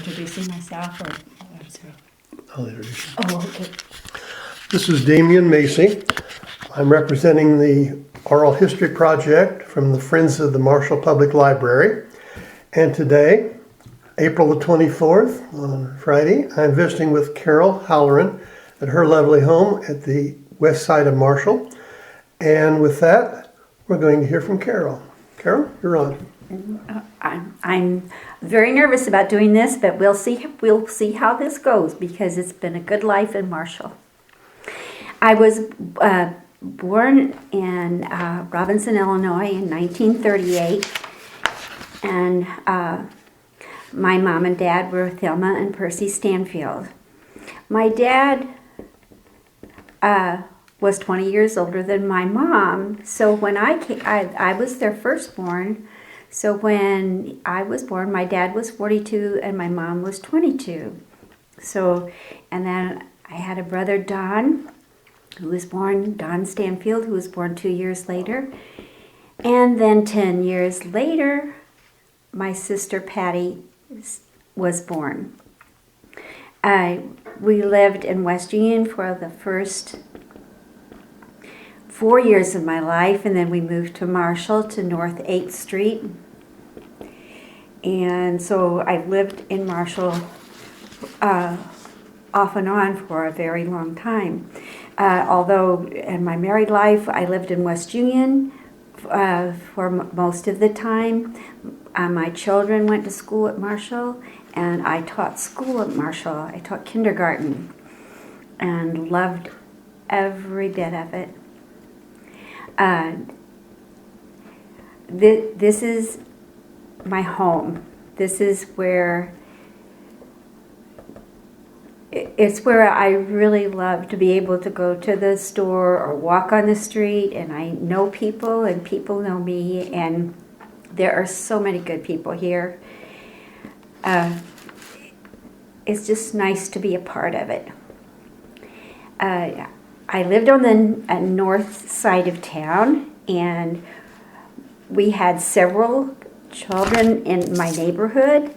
introducing myself or? I'll introduce you. Oh, okay. This is Damian Macy. I'm representing the Oral History Project from the Friends of the Marshall Public Library. And today, April the 24th, on Friday, I'm visiting with Carol Halloran at her lovely home at the west side of Marshall. And with that, we're going to hear from Carol. Carol, you're on. I'm very nervous about doing this, but we'll see how this goes because it's been a good life in Marshall. I was born in Robinson, Illinois in 1938, and my mom and dad were Thelma and Percy Stanfield. My dad was 20 years older than my mom, so when I was their firstborn. So when I was born, my dad was 42 and my mom was 22. So, and then I had a brother, Don Stanfield, who was born 2 years later. And then 10 years later, my sister Patty was born. We lived in West Union for the first 4 years of my life, and then we moved to Marshall to North 8th Street. And so I've lived in Marshall off and on for a very long time. Although in my married life, I lived in West Union for most of the time. My children went to school at Marshall, and I taught school at Marshall. I taught kindergarten and loved every bit of it. This is my home. This is where it's where I really love to be able to go to the store or walk on the street, and I know people and people know me, and there are so many good people here. It's just nice to be a part of it. I lived on the north side of town, and we had several children in my neighborhood.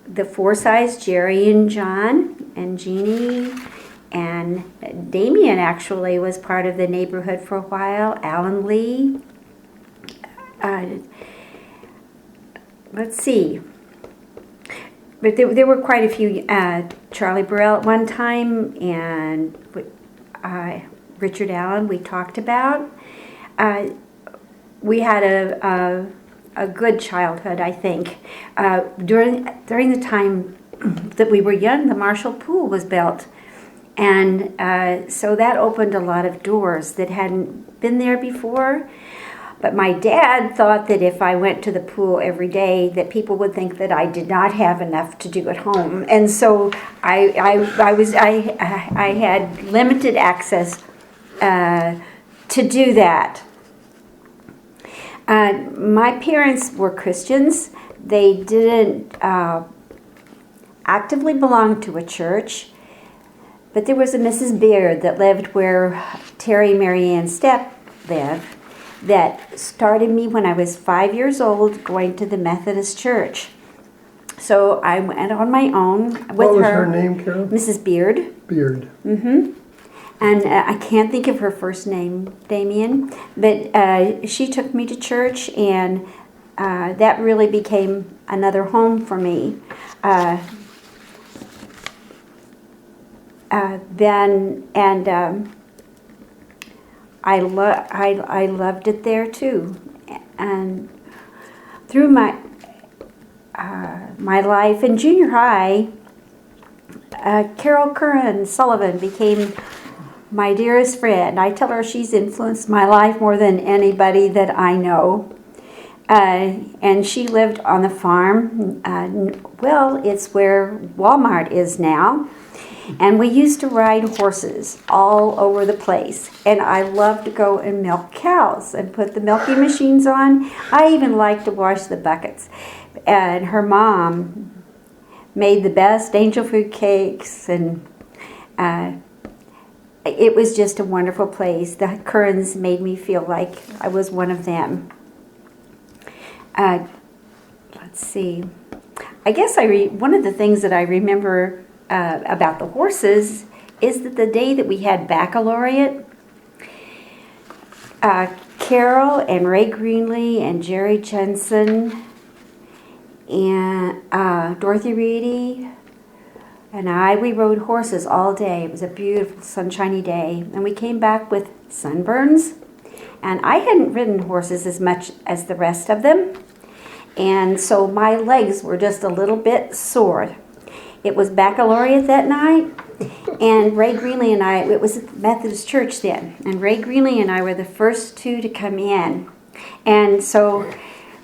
The Forsyths, Jerry and John and Jeannie, and Damien actually was part of the neighborhood for a while. Alan Lee. Let's see. But there were quite a few. Charlie Burrell at one time, and Richard Allen we talked about. We had a good childhood, I think. During the time that we were young, the Marshall Pool was built. And so that opened a lot of doors that hadn't been there before. But my dad thought that if I went to the pool every day, that people would think that I did not have enough to do at home. And so I had limited access to do that. My parents were Christians. They didn't actively belong to a church, but there was a Mrs. Beard that lived where Terry, Mary Ann Stepp lived that started me when I was 5 years old going to the Methodist church. So I went on my own with her. What was her name, Carol? Mrs. Beard. Beard. Mm-hmm. And I can't think of her first name, Damien, but she took me to church, and that really became another home for me. I loved it there too, and through my life in junior high, Carol Curran Sullivan became my dearest friend. I tell her she's influenced my life more than anybody that I know. And she lived on the farm. It's where Walmart is now. And we used to ride horses all over the place. And I loved to go and milk cows and put the milking machines on. I even liked to wash the buckets. And her mom made the best angel food cakes, and it was just a wonderful place. The Currans made me feel like I was one of them. Let's see. I guess one of the things that I remember about the horses is that the day that we had baccalaureate, Carol and Ray Greenlee and Jerry Jensen and Dorothy Reedy and we rode horses all day. It was a beautiful sunshiny day, and we came back with sunburns. And I hadn't ridden horses as much as the rest of them, and so my legs were just a little bit sore. It was baccalaureate that night, and Ray Greenlee and it was at the Methodist Church then, and Ray Greenlee and I were the first two to come in. And so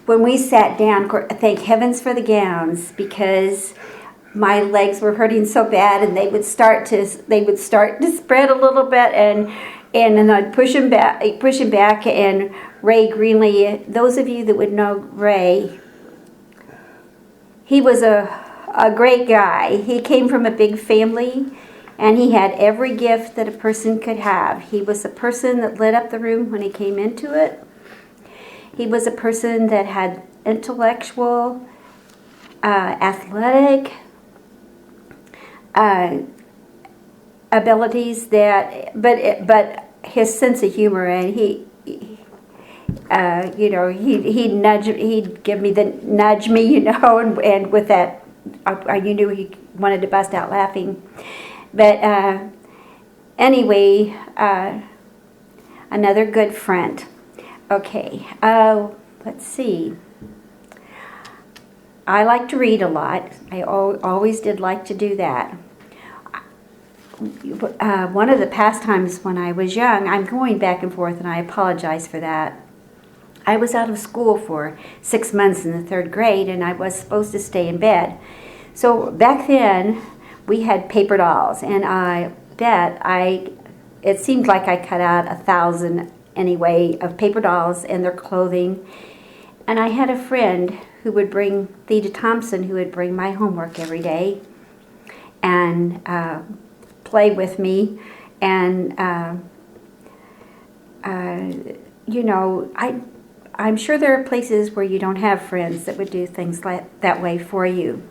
when we sat down, thank heavens for the gowns, because my legs were hurting so bad, and they would start to spread a little bit, and then I'd push him back, and Ray Greenlee, those of you that would know Ray, he was a great guy. He came from a big family, and he had every gift that a person could have. He was a person that lit up the room when he came into it. He was a person that had intellectual, athletic, abilities but his sense of humor, and he'd give me the nudge me, and with that, you knew he wanted to bust out laughing. But anyway, another good friend. Okay, let's see. I like to read a lot. I always did like to do that. One of the pastimes when I was young, I'm going back and forth, and I apologize for that. I was out of school for 6 months in the 3rd grade, and I was supposed to stay in bed. So back then, we had paper dolls, and I bet it seemed like I cut out 1,000 anyway of paper dolls and their clothing. And I had a friend who would bring, Theda Thompson, who would bring my homework every day and play with me. And, I'm sure there are places where you don't have friends that would do things like that way for you.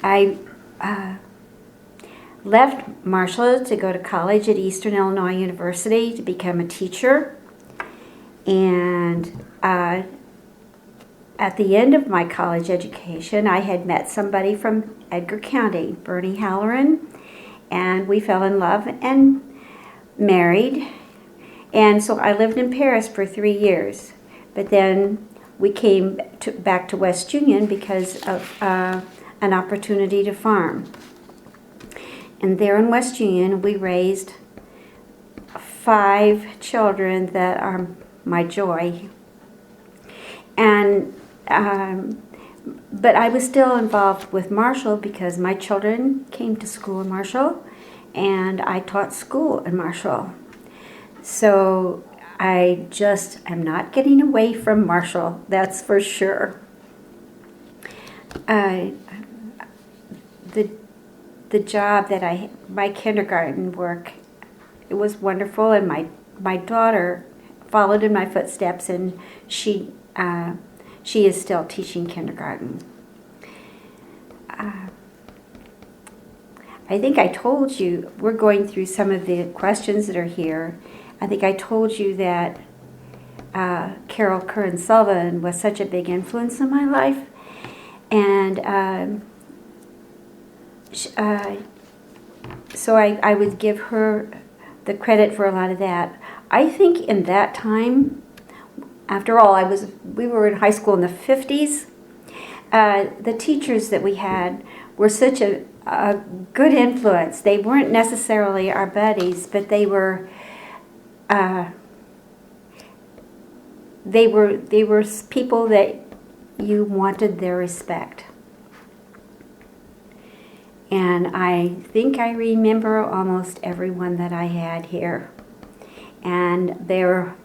I left Marshall to go to college at Eastern Illinois University to become a teacher. And at the end of my college education, I had met somebody from Edgar County, Bernie Halloran, and we fell in love and married. And so I lived in Paris for 3 years. But then we came back to West Union because of an opportunity to farm. And there in West Union, we raised 5 children that are my joy. And but I was still involved with Marshall because my children came to school in Marshall, and I taught school in Marshall. So I just am not getting away from Marshall, that's for sure. The job that my kindergarten work, it was wonderful, and my daughter followed in my footsteps, and she is still teaching kindergarten. I think I told you, we're going through some of the questions that are here. I think I told you that Carol Curran Sullivan was such a big influence in my life, and so I would give her the credit for a lot of that. I think in that time, after all, we were in high school in the 50s. The teachers that we had were such a good influence. They weren't necessarily our buddies, but they were people that you wanted their respect. And I think I remember almost everyone that I had here. And they're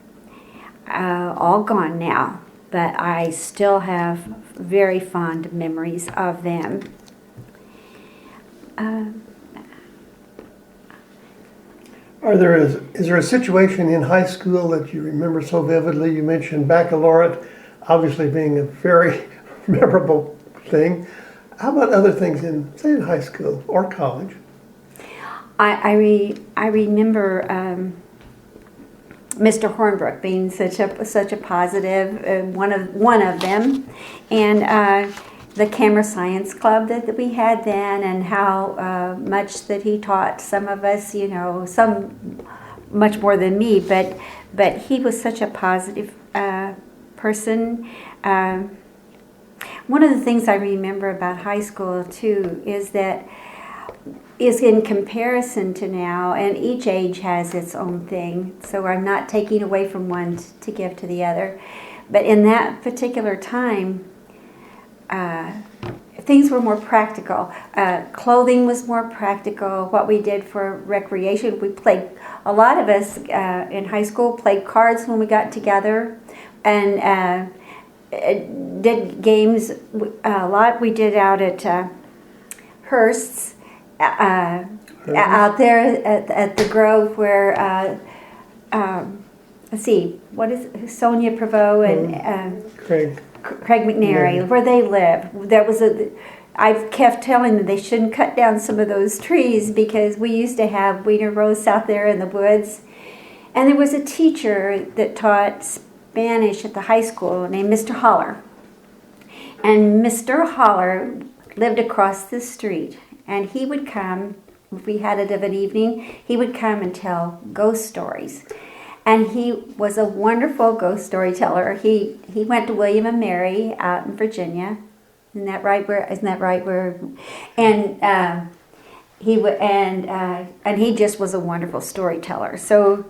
all gone now, but I still have very fond memories of them. Is there a situation in high school that you remember so vividly? You mentioned baccalaureate, obviously being a very memorable thing. How about other things in, say, in high school or college? I remember Mr. Hornbrook being such a positive, one of them, and the camera science club that we had then, and how much that he taught some of us, some much more than me, but he was such a positive person. One of the things I remember about high school too is in comparison to now, and each age has its own thing, so I'm not taking away from one to give to the other, but in that particular time, things were more practical. Clothing was more practical. What we did for recreation, a lot of us in high school played cards when we got together, and did games a lot. We did out at Hearst's, out there at the Grove, where let's see, what is Sonia Prevost and Craig McNary, where they live. I've kept telling them they shouldn't cut down some of those trees, because we used to have wiener roasts out there in the woods, and there was a teacher that taught Spanish at the high school named Mr. Holler, and Mr. Holler lived across the street, and he would come, if we had it of an evening, he would come and tell ghost stories. And he was a wonderful ghost storyteller. He went to William and Mary out in Virginia. Isn't that right? And he just was a wonderful storyteller. So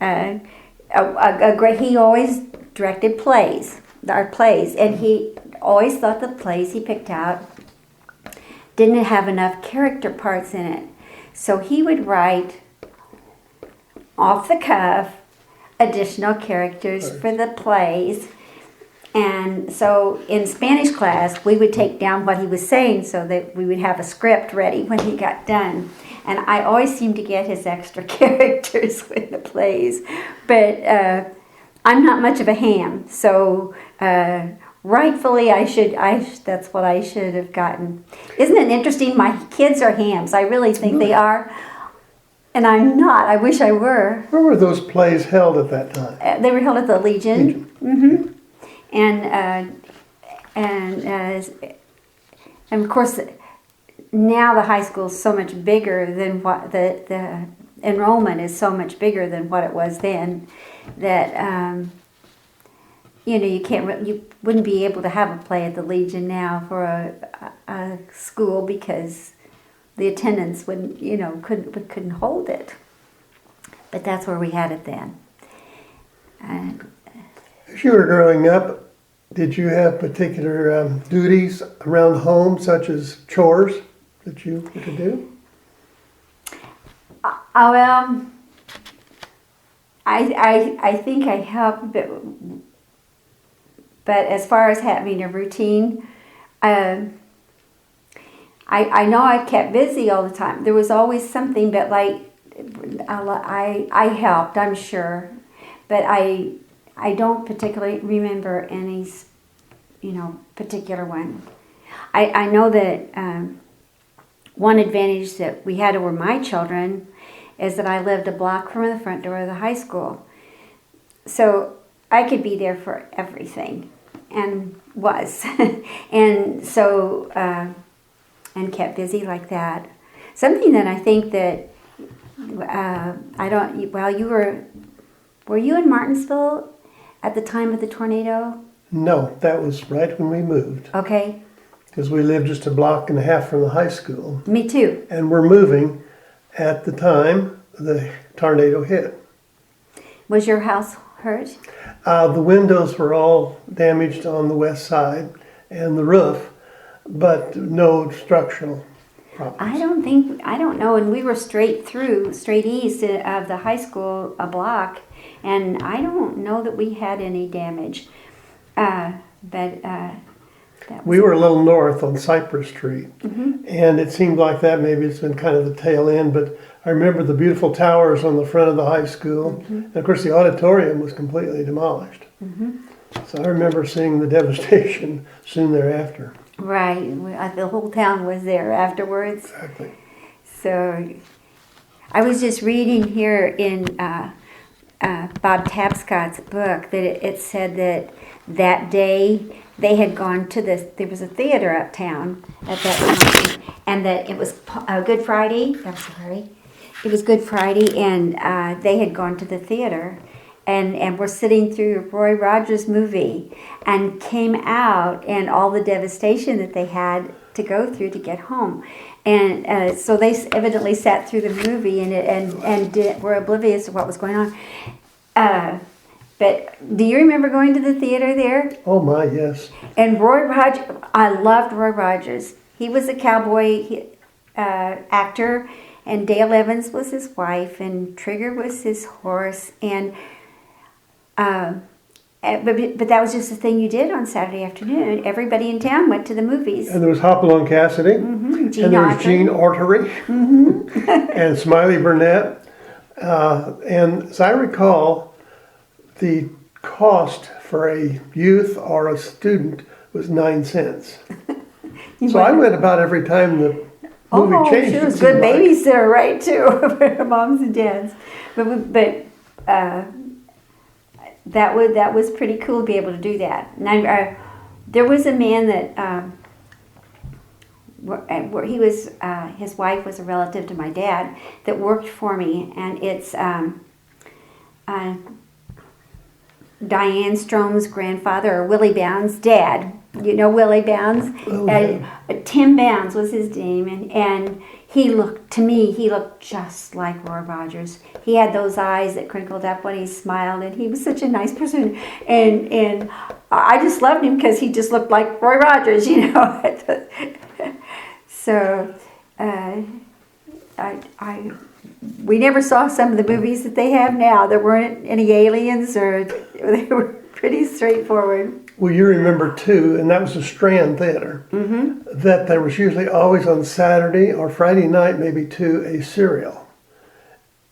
he always directed our plays, and he always thought the plays he picked out didn't have enough character parts in it. So he would write off the cuff additional characters for the plays. And so in Spanish class, we would take down what he was saying so that we would have a script ready when he got done. And I always seemed to get his extra characters with the plays. But I'm not much of a ham, so rightfully that's what I should have gotten. Isn't it interesting? My kids are hams. I really think they are. And I'm not. I wish I were. Where were those plays held at that time? They were held at the Legion. Mm-hmm. And of course, now the high school is so much bigger than what the enrollment is so much bigger than what it was then, that you wouldn't be able to have a play at the Legion now for a school, because the attendance couldn't hold it. But that's where we had it then. As you were growing up, did you have particular duties around home, such as chores, that you were to do? Well, I think I helped, but as far as having a routine, I know I kept busy all the time. There was always something, but I helped, I'm sure, but I don't particularly remember any, particular one. I know that one advantage that we had over my children is that I lived a block from the front door of the high school. So I could be there for everything, and was. And so, and kept busy like that. Something that I think that, were you in Martinsville at the time of the tornado? No, that was right when we moved. Okay. Because we lived just a block and a half from the high school. Me too. And we're moving at the time the tornado hit. Was your house hurt? The windows were all damaged on the west side and the roof, but no structural problems. I don't know. And we were straight east of the high school, a block, and I don't know that we had any damage. We were a little north on Cypress Street, and it seemed like that maybe it's been kind of the tail end, but I remember the beautiful towers on the front of the high school, and of course the auditorium was completely demolished. So I remember seeing the devastation soon thereafter. Right. The whole town was there afterwards. Exactly. So I was just reading here in Bob Tapscott's book that it said that day they had gone to there was a theater uptown at that time, and that it was Good Friday. I'm sorry. It was Good Friday, and they had gone to the theater and were sitting through Roy Rogers' movie and came out and all the devastation that they had to go through to get home. And so they evidently sat through the movie and were oblivious to what was going on. But do you remember going to the theater there? Oh my, yes. And Roy Rogers, I loved Roy Rogers. He was a cowboy actor, and Dale Evans was his wife, and Trigger was his horse, and but that was just the thing you did on Saturday afternoon. Everybody in town went to the movies. And there was Hopalong Cassidy, Gene and there was Autry. Gene Autry, and Smiley Burnett. And as I recall, the cost for a youth or a student was 9 cents. So I went about every time the movie changed. She was it good seemed like. babysitter, right, too, for moms and dads. But that was pretty cool to be able to do that. And there was a man that where he was his wife was a relative to my dad that worked for me, and it's Diane Strome's grandfather, or Willie Bounds' dad. You know Willie Bounds? Oh, yeah. Tim Bounds was his name, and he looked just like Roy Rogers. He had those eyes that crinkled up when he smiled, and he was such a nice person. And I just loved him because he just looked like Roy Rogers, you know. So we never saw some of the movies that they have now. There weren't any aliens, or they were pretty straightforward. Well, you remember too, and that was the Strand Theater, that there was usually always on Saturday or Friday night, maybe too, a serial.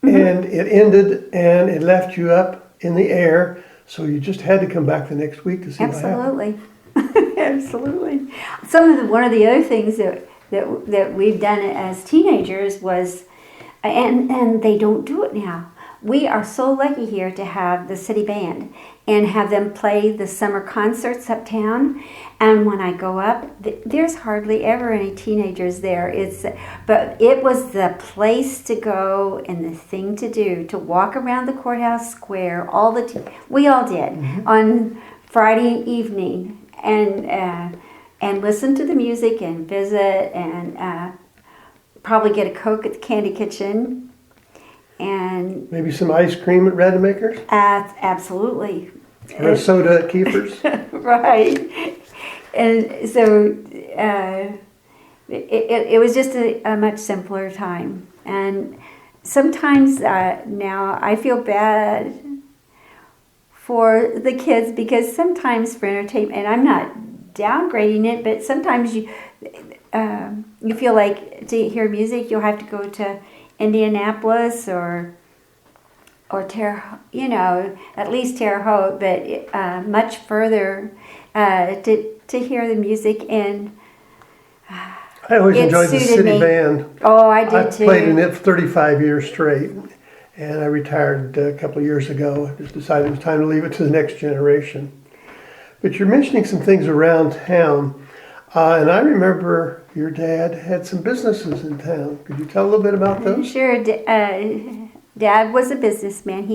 And it ended and it left you up in the air, so you just had to come back the next week to see what happened. Absolutely. Absolutely. One of the other things that we've done as teenagers was, and they don't do it now. We are so lucky here to have the city band and have them play the summer concerts uptown. And when I go up, there's hardly ever any teenagers there. But it was the place to go and the thing to do, to walk around the courthouse square. We all did on Friday evening and listen to the music and visit and probably get a Coke at the Candy Kitchen. And Maybe some ice cream at Rademacher's? Absolutely. Or a soda at Kiefer's? Right. And so it was just a much simpler time. And sometimes now I feel bad for the kids, because sometimes for entertainment, and I'm not downgrading it, but sometimes you feel like to hear music you'll have to go to Indianapolis or at least Terre Haute, but much further to hear the music. And I always enjoyed the city band. Oh, I did too. I played in it for 35 years straight, and I retired a couple of years ago. I just decided it was time to leave it to the next generation. But you're mentioning some things around town, and I remember your dad had some businesses in town. Could you tell a little bit about those? Sure. Dad was a businessman.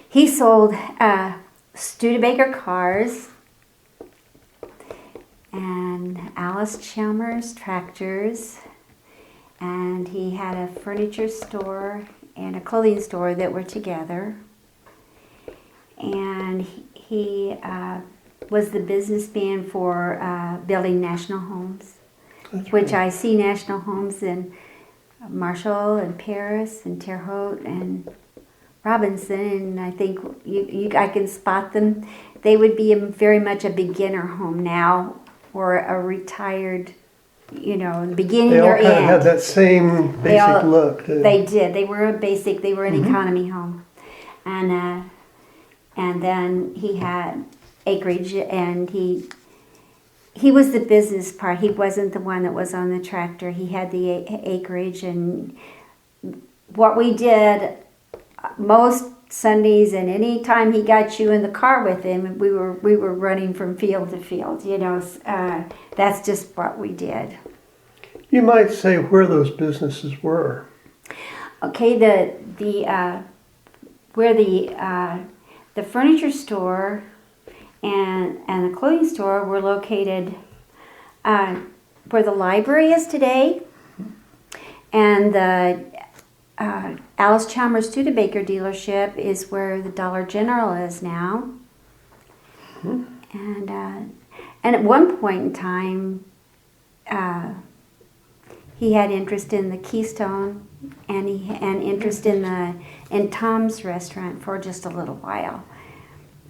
He sold Studebaker cars and Alice Chalmers tractors, and he had a furniture store and a clothing store that were together. And he was the businessman for building national homes. That's Which right. I see national homes in Marshall and Paris and Terre Haute and Robinson, and I think I can spot them. They would be very much a beginner home now, or a retired, the beginning They all or kind of end. had that same basic look too. They did. They were an economy home, and and then he had acreage, and he was the business part. He wasn't the one that was on the tractor. He had the acreage, and what we did most Sundays, and any time he got you in the car with him, we were running from field to field. That's just what we did. You might say where those businesses were. Okay, where the furniture store and the clothing store were located where the library is today, and the Alice Chalmers Studebaker dealership is where the Dollar General is now. And at one point in time, he had interest in the Keystone, and interest in Tom's restaurant for just a little while.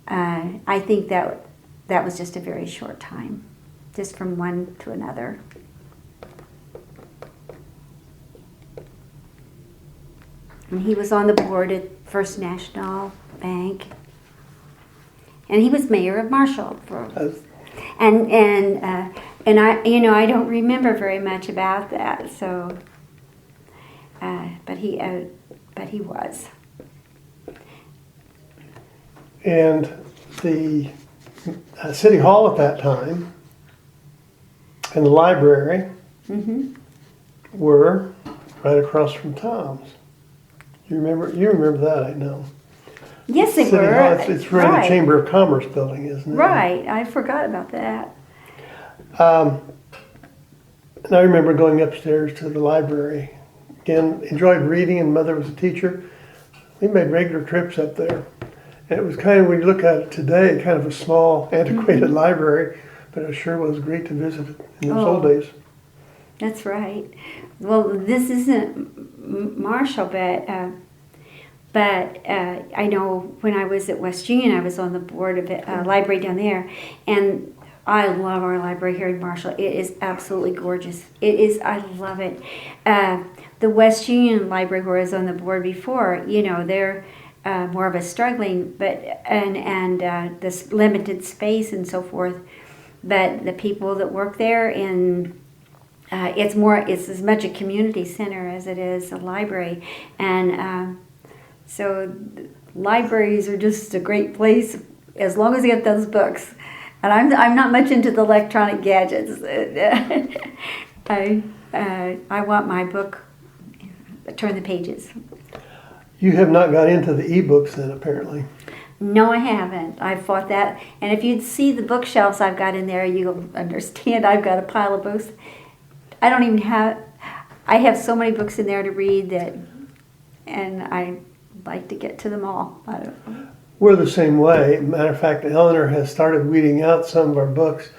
I think that was just a very short time, just from one to another. And he was on the board at First National Bank, and he was mayor of Marshall and I don't remember very much about that. So, but he was. And the City Hall at that time and the library were right across from Tom's. You remember that, I know. Yes, they City were. Hall, it's where the Chamber of Commerce building is, isn't it? Right, I forgot about that. And I remember going upstairs to the library. Again, enjoyed reading, and Mother was a teacher. We made regular trips up there. And it was kind of, when you look at it today, kind of a small, antiquated library, but it sure was great to visit it in those old days. That's right. Well, this isn't Marshall, but I know when I was at West Union, I was on the board of a library down there, and I love our library here in Marshall. It is absolutely gorgeous. I love it. The West Union Library, where I was on the board before, they're more of a struggling, and this limited space and so forth. But the people that work there, and it's as much a community center as it is a library, and so libraries are just a great place as long as you have those books. And I'm not much into the electronic gadgets. I want my book. Turn the pages. You have not got into the e-books then, apparently. No, I haven't. I fought that. And if you'd see the bookshelves I've got in there, you'll understand I've got a pile of books. I have so many books in there to read and I like to get to them all. I don't know. We're the same way. Matter of fact, Eleanor has started weeding out some of our books.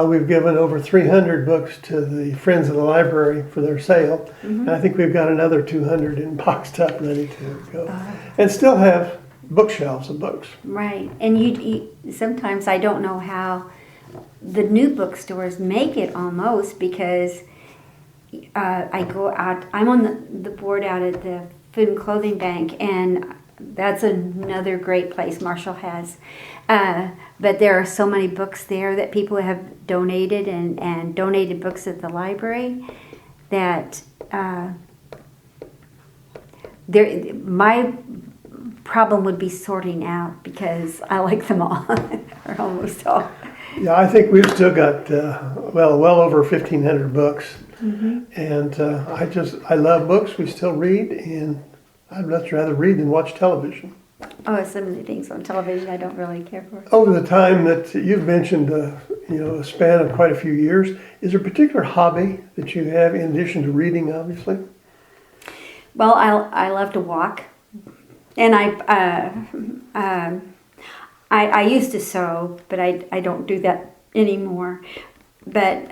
We've given over 300 books to the Friends of the Library for their sale. And I think we've got another 200 in boxed up, ready to go. And still have bookshelves of books. Right. And you sometimes I don't know how the new bookstores make it almost, because I go out, I'm on the board out at the Food and Clothing Bank, and that's another great place Marshall has. But there are so many books there that people have donated, and donated books at the library that my problem would be sorting out, because I like them all, or almost all. Yeah, I think we've still got, well over 1,500 books. And I love books. We still read, and I'd much rather read than watch television. Oh, some of the things on television I don't really care for. Over the time that you've mentioned, a span of quite a few years, is there a particular hobby that you have in addition to reading, obviously? Well, I love to walk, and I used to sew, but I don't do that anymore. But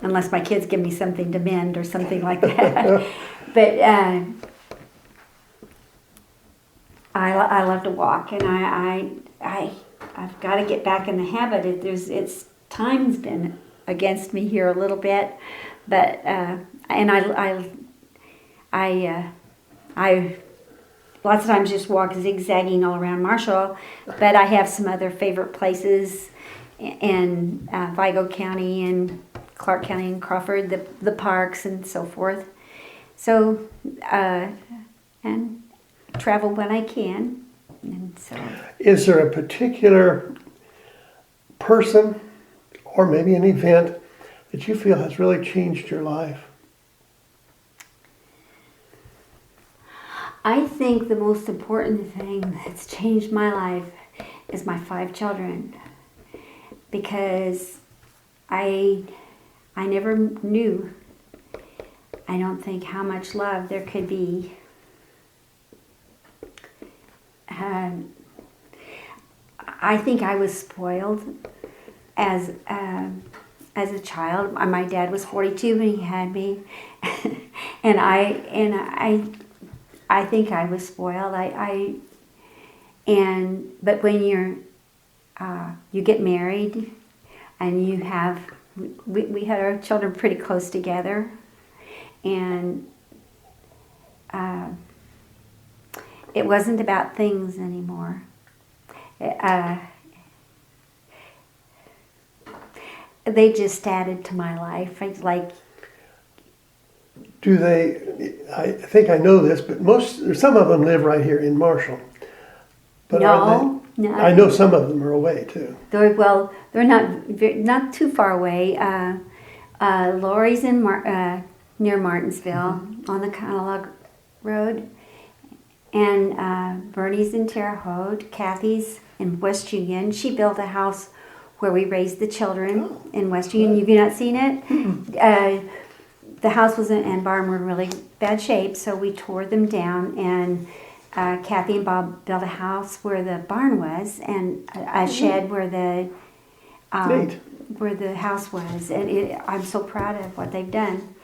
unless my kids give me something to mend or something like that. But I love to walk, and I've got to get back in the habit. Time's been against me here a little bit, but and I lots of times just walk zigzagging all around Marshall, but I have some other favorite places in Vigo County and Clark County and Crawford, the parks and so forth. So, and travel when I can. And so, Is there a particular person or maybe an event that you feel has really changed your life? I think the most important thing that's changed my life is my 5 children, because I never knew, I don't think, how much love there could be. I think I was spoiled as a child. My dad was 42 when he had me, and I think I was spoiled. But when you get married and you have, we had our children pretty close together, and it wasn't about things anymore. They just added to my life. Do they, I think I know this, but some of them live right here in Marshall. But No. I know some of them are away too. They're not too far away. Lori's in near Martinsville on the Catalog Road, and Bernie's in Terre Haute. Kathy's in West Union. She built a house where we raised the children in West Union. Have you not seen it? The house was and barn were in really bad shape, so we tore them down, and Kathy and Bob built a house where the barn was, and a shed where the house was. And I'm so proud of what they've done.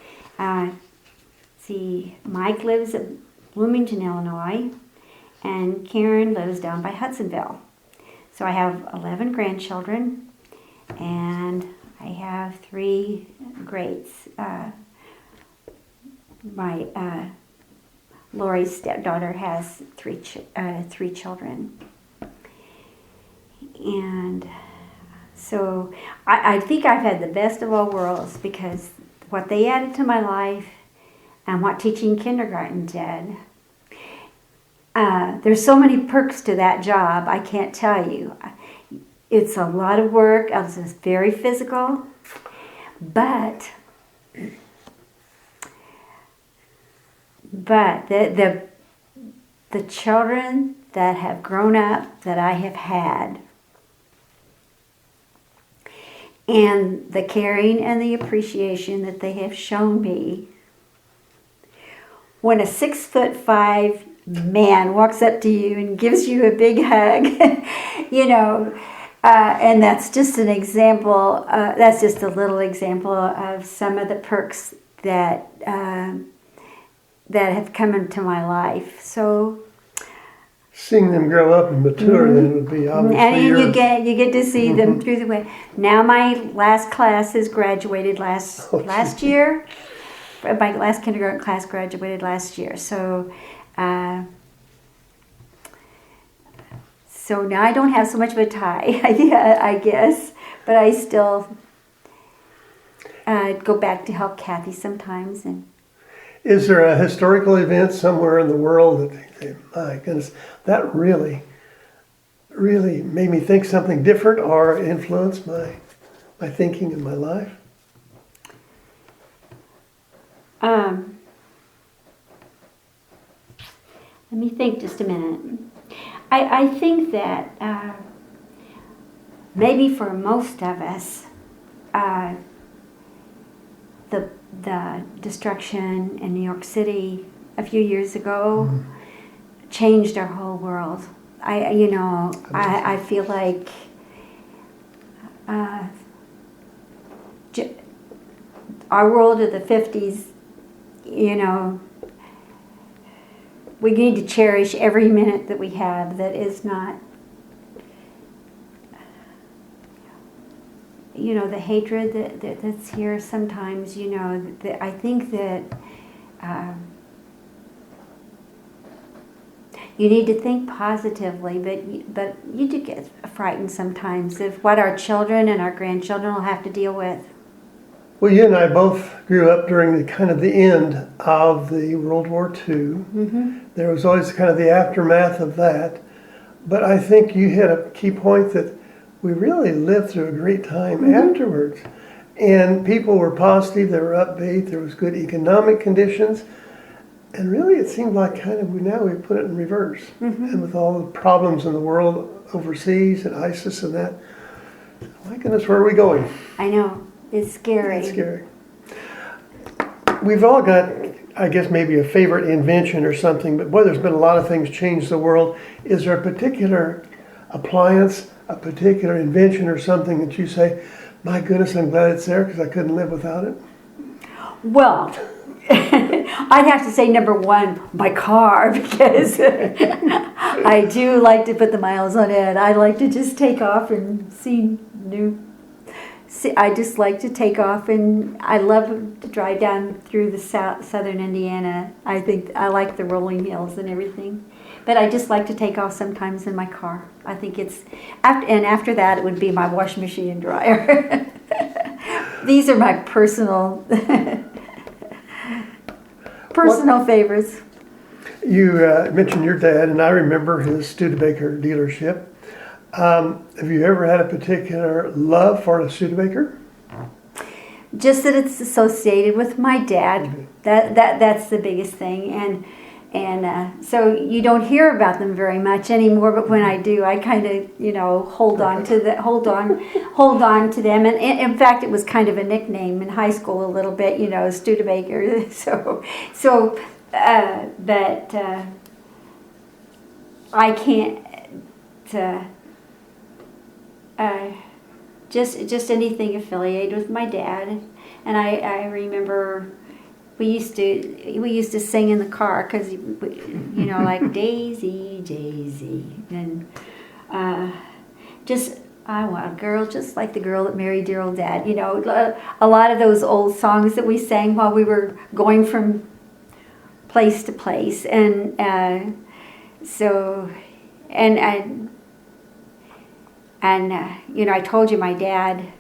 Mike lives at Bloomington, Illinois, and Karen lives down by Hudsonville. So I have 11 grandchildren, and I have 3 greats. Lori's stepdaughter has 3 children. And so I think I've had the best of all worlds, because what they added to my life and what teaching kindergarten did. There's so many perks to that job, I can't tell you. It's a lot of work. It's very physical, but the children that have grown up that I have had, and the caring and the appreciation that they have shown me. When a 6'5" man walks up to you and gives you a big hug, and that's just an example. That's just a little example of some of the perks that have come into my life. So seeing them grow up and mature, then would be obviously. And you get to see them through the way. Now my last class has graduated last year. My last kindergarten class graduated last year. So now I don't have so much of a tie, I guess, but I still go back to help Kathy sometimes. And is there a historical event somewhere in the world that you say, my goodness, that really, really made me think something different or influenced my thinking in my life? Let me think just a minute. I think that maybe for most of us, the destruction in New York City a few years ago changed our whole world. I feel like our world of the 50s, we need to cherish every minute that we have that is not, the hatred that's here sometimes, I think that, you need to think positively, but you do get frightened sometimes of what our children and our grandchildren will have to deal with. Well, you and I both grew up during the kind of the end of the World War II. There was always kind of the aftermath of that. But I think you hit a key point that we really lived through a great time afterwards. And people were positive, they were upbeat, there was good economic conditions. And really it seemed like kind of now we put it in reverse. And with all the problems in the world overseas and ISIS and that, my goodness, where are we going? I know. It's scary. It's scary. We've all got, I guess, maybe a favorite invention or something, but boy, there's been a lot of things change the world. Is there a particular appliance, a particular invention or something that you say, my goodness, I'm glad it's there because I couldn't live without it? Well, I'd have to say number one, my car, because I do like to put the miles on it. I like to just take off and see I just like to take off, and I love to drive down through the southern Indiana. I think I like the rolling hills and everything. But I just like to take off sometimes in my car. I think it's, after that it would be my washing machine and dryer. These are my personal favorites. You mentioned your dad, and I remember his Studebaker dealership. Have you ever had a particular love for a Studebaker? Just that it's associated with my dad. That's the biggest thing, and so you don't hear about them very much anymore. But when I do, I kind of hold on to them. And in fact, it was kind of a nickname in high school a little bit, Studebaker. But I can't. Just anything affiliated with my dad, and I remember we used to sing in the car because like Daisy, Daisy, and I want a girl just like the girl that married dear old dad. A lot of those old songs that we sang while we were going from place to place, and I told you my dad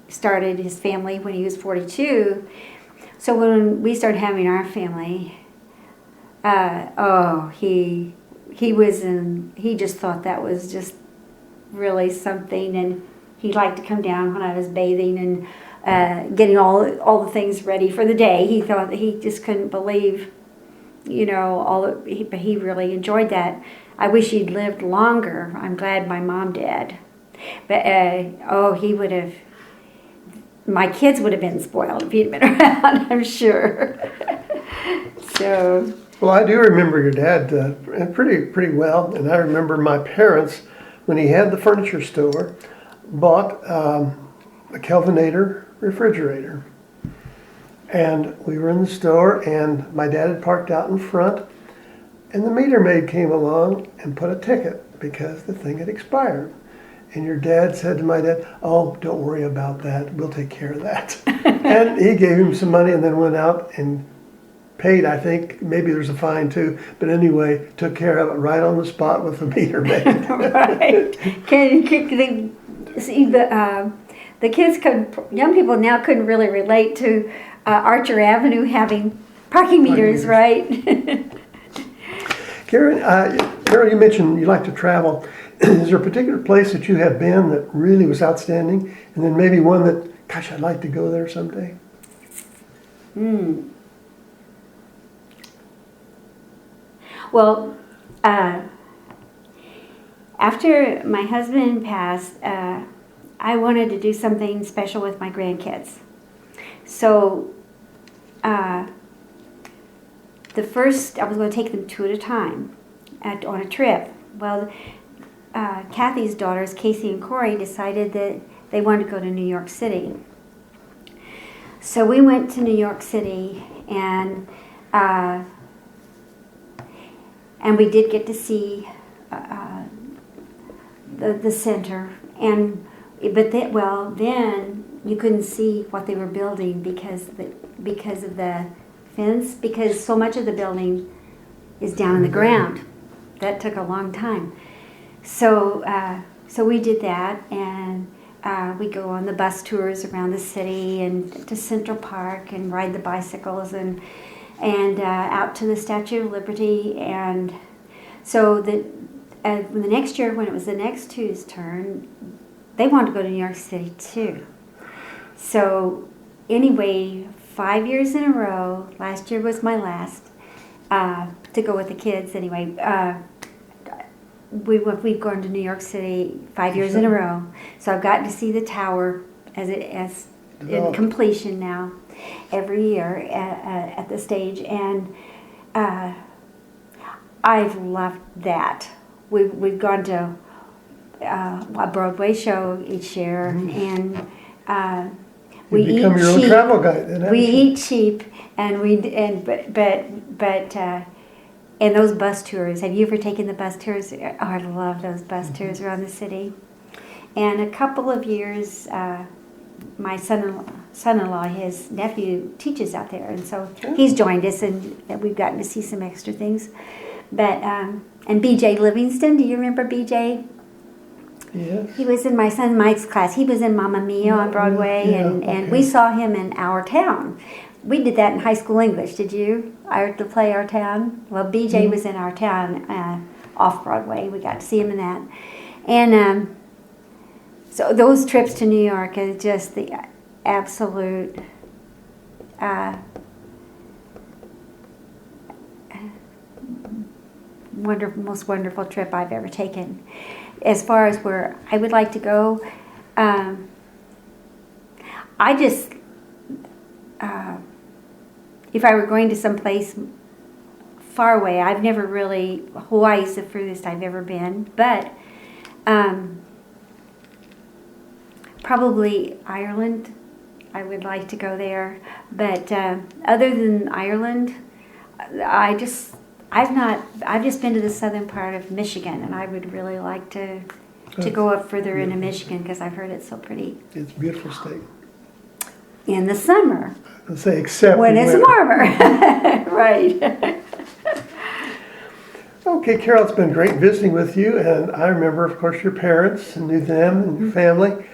started his family when he was 42. So when we started having our family, he just thought that was just really something, and he liked to come down when I was bathing and getting all the things ready for the day. He thought that he just couldn't believe, but he really enjoyed that. I wish he'd lived longer. I'm glad my mom did. But he would have. My kids would have been spoiled if he'd been around, I'm sure. So. Well, I do remember your dad pretty well, and I remember my parents when he had the furniture store bought a Kelvinator refrigerator, and we were in the store, and my dad had parked out in front, and the meter maid came along and put a ticket because the thing had expired. And your dad said to my dad, "Oh, don't worry about that. We'll take care of that." And he gave him some money and then went out and paid, I think. Maybe there's a fine too. But anyway, took care of it right on the spot with the meter maid. Right. The kids young people now couldn't really relate to Archer Avenue having parking meters, right? Carol, you mentioned you like to travel. Is there a particular place that you have been that really was outstanding? And then maybe one that, gosh, I'd like to go there someday? Well, after my husband passed, I wanted to do something special with my grandkids. So I was going to take them two at a time on a trip. Well, Kathy's daughters, Casey and Corey, decided that they wanted to go to New York City. So we went to New York City, and we did get to see the center. Then you couldn't see what they were building because of the fence, because so much of the building is down in the ground. that took a long time. So we did that, and we go on the bus tours around the city and to Central Park and ride the bicycles and out to the Statue of Liberty. And so the next year, when it was the next two's turn, they wanted to go to New York City too. So anyway, 5 years in a row, last year was my last, to go with the kids anyway. We've gone to New York City 5 years in a row. So I've gotten to see the tower as in completion now every year at the stage, and I've loved that. We've gone to a Broadway show each year, and we eat become your own cheap. travel guide, then, We haven't you? eat cheap, and those bus tours. Have you ever taken the bus tours? Oh, I love those bus tours around the city. And a couple of years, my son-in-law, his nephew, teaches out there, and so he's joined us, and we've gotten to see some extra things. But and B.J. Livingston, do you remember B.J.? Yes. He was in my son Mike's class. He was in Mamma Mia on Broadway, and we saw him in Our Town. We did that in high school English. Did you? The play Our Town? Well, BJ was in Our Town off Broadway. We got to see him in that. And so those trips to New York is just the absolute most wonderful trip I've ever taken. As far as where I would like to go, if I were going to someplace far away, I've never really, Hawaii's the furthest I've ever been, but probably Ireland. I would like to go there, but other than Ireland, I've just been to the southern part of Michigan, and I would really like to go up further into Michigan because I've heard it's so pretty. It's a beautiful state. In the summer. Let's say except when in it's winter. warmer. Right. Okay, Carol, it's been great visiting with you, and I remember, of course, your parents and knew them and your family.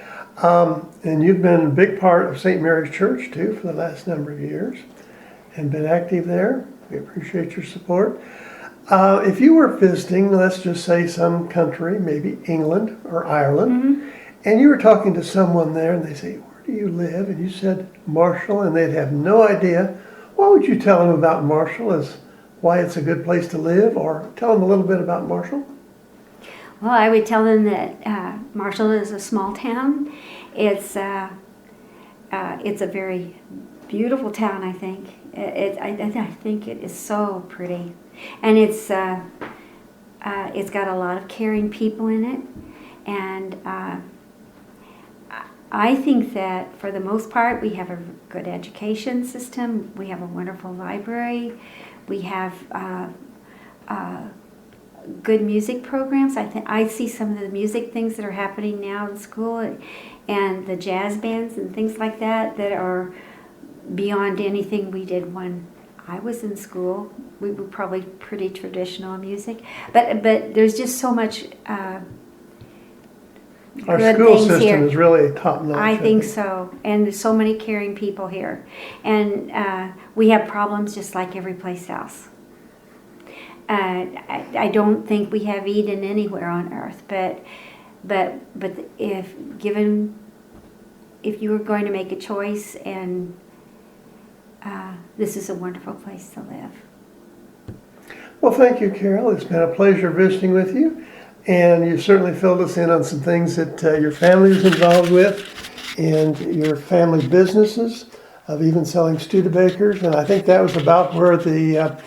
And you've been a big part of St. Mary's Church, too, for the last number of years, and been active there. We appreciate your support. If you were visiting, let's just say some country, maybe England or Ireland, and you were talking to someone there, and they say, "Where do you live?" And you said Marshall, and they'd have no idea. What would you tell them about Marshall, as why it's a good place to live, or tell them a little bit about Marshall? Well, I would tell them that Marshall is a small town. It's a very beautiful town. I think I think it is so pretty, and it's got a lot of caring people in it, and I think that for the most part we have a good education system. We have a wonderful library. We have good music programs. I see some of the music things that are happening now in school, and the jazz bands and things like that are beyond anything we did when I was in school. We were probably pretty traditional music, but there's just so much Our good school things system here. is really top notch. I think so, and there's so many caring people here, and we have problems just like every place else. I don't think we have Eden anywhere on earth, but if you were going to make a choice, and this is a wonderful place to live. Well, thank you, Carol. It's been a pleasure visiting with you, and you've certainly filled us in on some things that your family is involved with, and your family businesses of even selling Studebakers, and I think that was about where the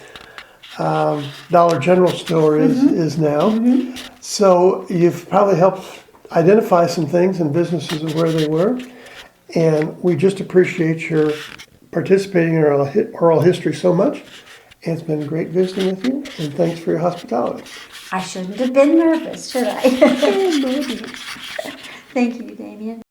Dollar General store is now. So you've probably helped identify some things and businesses and where they were, and we just appreciate your participating in our oral history so much. And it's been great visiting with you, and thanks for your hospitality. I shouldn't have been nervous, should I? Thank you, Damien.